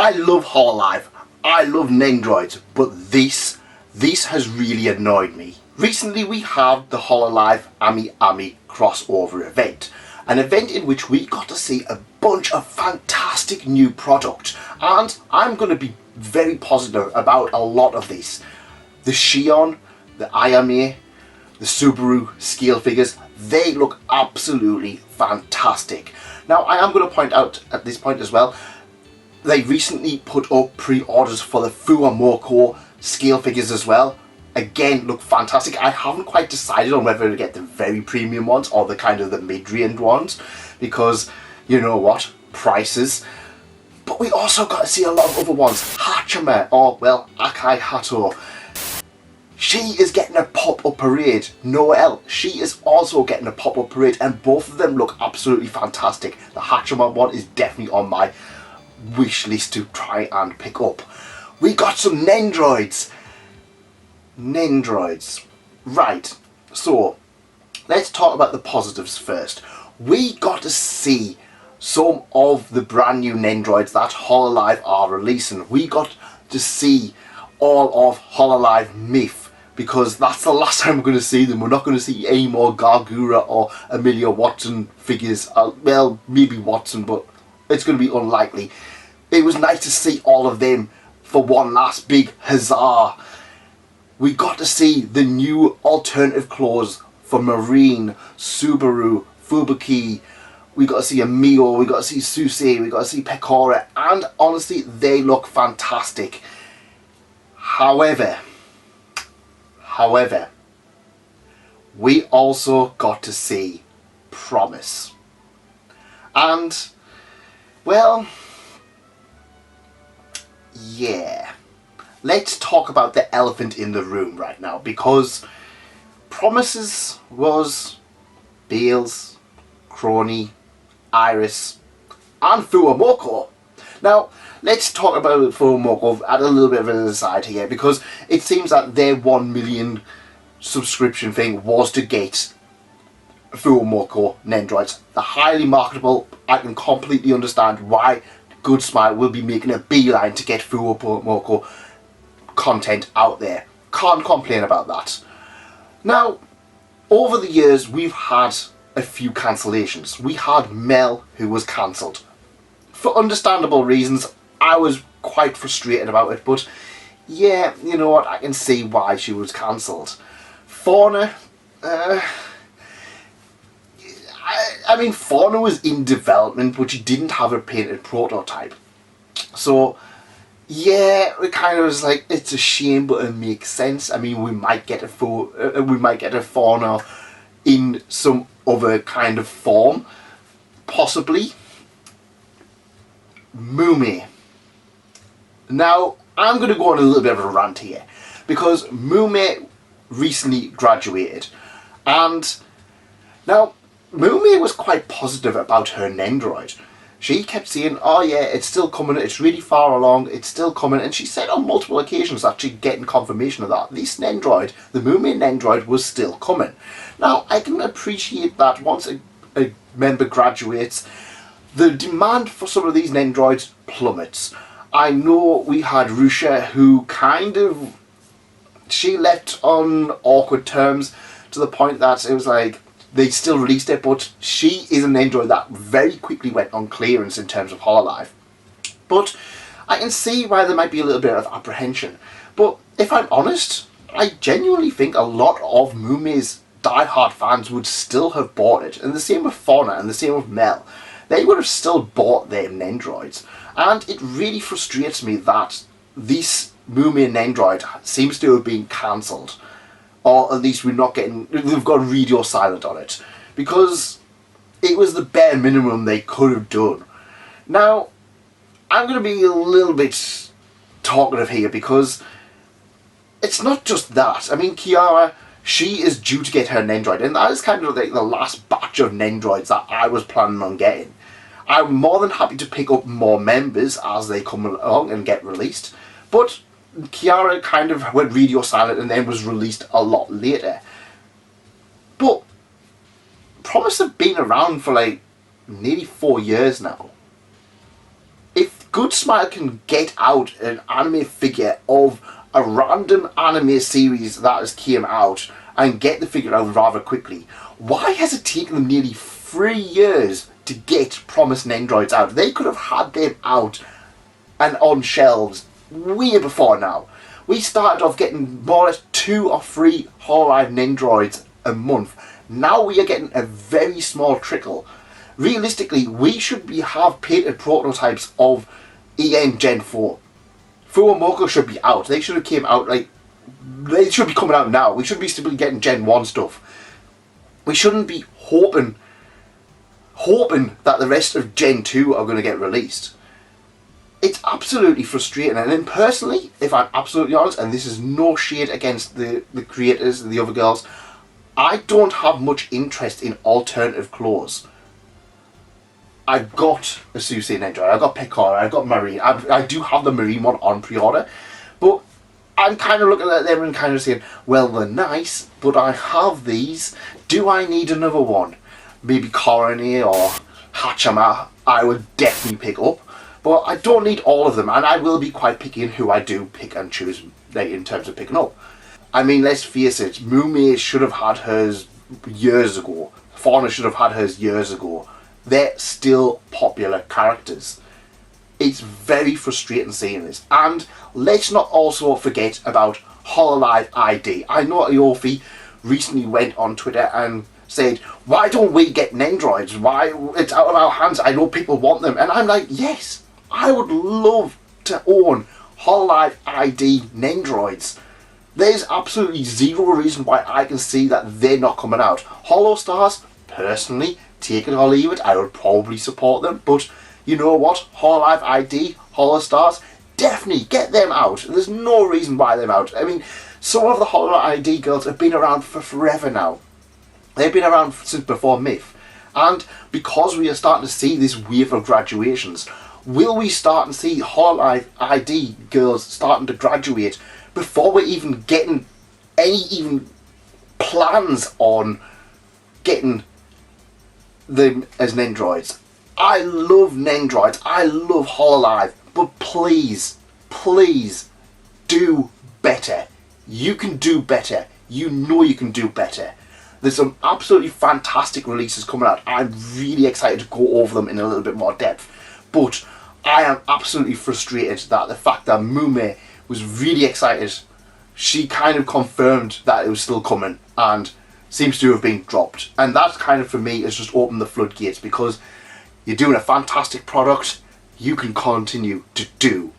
I love Hololive, I love Nendoroids, but this has really annoyed me. Recently we have the Hololive Ami Ami crossover event, an event in which we got to see a bunch of fantastic new product, and I'm going to be very positive about a lot of these. The Shion, the Ayame, the Subaru scale figures, they look absolutely fantastic. Now I am going to point out at this point as well, they recently put up pre-orders for the Fuamoko scale figures as well. Again, look fantastic. I haven't quite decided on whether to get the very premium ones or the kind of the mid-range ones, because you know what, prices. But we also got to see a lot of other ones. Hachime, or well, Akai Hato. She is getting a pop-up parade. Noelle, she is also getting a pop-up parade, and both of them look absolutely fantastic. The Hachime one is definitely on my wish list to try and pick up. We got some Nendoroids. Right, so let's talk about the positives first. We got to see some of the brand new Nendoroids that Hololive are releasing. We got to see all of Hololive Myth, because that's the last time we're going to see them. We're not going to see any more Gargura or Amelia Watson figures. Well, maybe Watson, but it's going to be unlikely. It was nice to see all of them for one last big huzzah. We got to see the new alternative claws for Marine, Subaru, Fubuki. We got to see a Mio, we got to see Suse, we got to see Pecora, and honestly, they look fantastic. However, we also got to see Promise. And, well, yeah. Let's talk about the elephant in the room right now, because Promises was Bales, Crony, Iris, and Fuamoko. Now, let's talk about Fuamoko at a little bit of an aside here, because it seems that their 1 million subscription thing was to get Fuamoko Nendoroids. They're highly marketable. I can completely understand why Goodsmile will be making a beeline to get Fuamoko content out there. Can't complain about that. Now, over the years we've had a few cancellations. We had Mel, who was cancelled. For understandable reasons, I was quite frustrated about it, but yeah, you know what, I can see why she was cancelled. Fauna, I mean, Fauna was in development, but she didn't have a painted prototype. So, yeah, it kind of was like, it's a shame, but it makes sense. I mean, we might get a Fauna in some other kind of form, possibly. Mume. Now, I'm going to go on a little bit of a rant here, because Mume recently graduated, and now Mume was quite positive about her Nendoroid. She kept saying, oh yeah, it's still coming, it's really far along, it's still coming, and she said on multiple occasions, actually getting confirmation of that, this Nendoroid, the Mume Nendoroid, was still coming. Now, I can appreciate that once a member graduates, the demand for some of these Nendoroids plummets. I know we had Rusha, who kind of, she left on awkward terms, to the point that it was like, they still released it, but she is an Nendoroid that very quickly went on clearance in terms of Hololive. But I can see why there might be a little bit of apprehension. But if I'm honest, I genuinely think a lot of Mume's diehard fans would still have bought it. And the same with Fauna and the same with Mel. They would have still bought their Nendoroids. And it really frustrates me that this Mume Nendoroid seems to have been cancelled. Or at least we're not getting, they've got radio silent on it, because it was the bare minimum they could have done. Now, I'm going to be a little bit talkative here, because it's not just that. I mean, Kiara, she is due to get her Nendoroid, and that is kind of like the last batch of Nendoroids that I was planning on getting. I'm more than happy to pick up more members as they come along and get released, but Kiara kind of went radio silent and then was released a lot later. But Promise have been around for like nearly 4 years now. If if Goodsmile can get out an anime figure of a random anime series that has came out and get the figure out rather quickly, why has it taken them nearly 3 years to get Promised Nendoroids out? They could have had them out and on shelves way before now. We started off getting more or less 2 or 3 Hololive Nendoroids a month. Now we are getting a very small trickle. Realistically, we should have painted prototypes of EN Gen 4. Fu and Moko should be out. They should have came out like... They should be coming out now. We should be still getting Gen 1 stuff. We shouldn't be hoping that the rest of Gen 2 are going to get released. It's absolutely frustrating. And then personally, if I'm absolutely honest, and this is no shade against the creators and the other girls, I don't have much interest in alternative clothes. I've got a Susei Nendoroid, I've got Kiara, I've got Marine. I do have the Marine one on pre-order, but I'm kind of looking at them and kind of saying, well, they're nice, but I have these. Do I need another one? Maybe Korone or Hachama, I would definitely pick up. But I don't need all of them, and I will be quite picky in who I do pick and choose in terms of picking up. I mean, let's face it, Mume should have had hers years ago. Fauna should have had hers years ago. They're still popular characters. It's very frustrating seeing this. And let's not also forget about Hololive ID. I know Aofi recently went on Twitter and said, why don't we get Nendoroids? Why? It's out of our hands. I know people want them. And I'm like, yes, I would love to own Hololive ID Nendoroids. There's absolutely zero reason why I can see that they're not coming out. Holo Stars, personally, take it or leave it, I would probably support them. But you know what? Hololive ID, Holo Stars, definitely get them out. There's no reason why they're out. I mean, some of the Hololive ID girls have been around for forever now. They've been around since before Myth. And because we are starting to see this wave of graduations, will we start to see Hololive ID girls starting to graduate before we're even getting any plans on getting them as Nendoroids? I love Nendoroids, I love Hololive, but please, please do better. You can do better. You know you can do better. There's some absolutely fantastic releases coming out. I'm really excited to go over them in a little bit more depth. But I am absolutely frustrated that the fact that Mume was really excited, she kind of confirmed that it was still coming and seems to have been dropped. And that kind of, for me, has just opened the floodgates, because you're doing a fantastic product, you can continue to do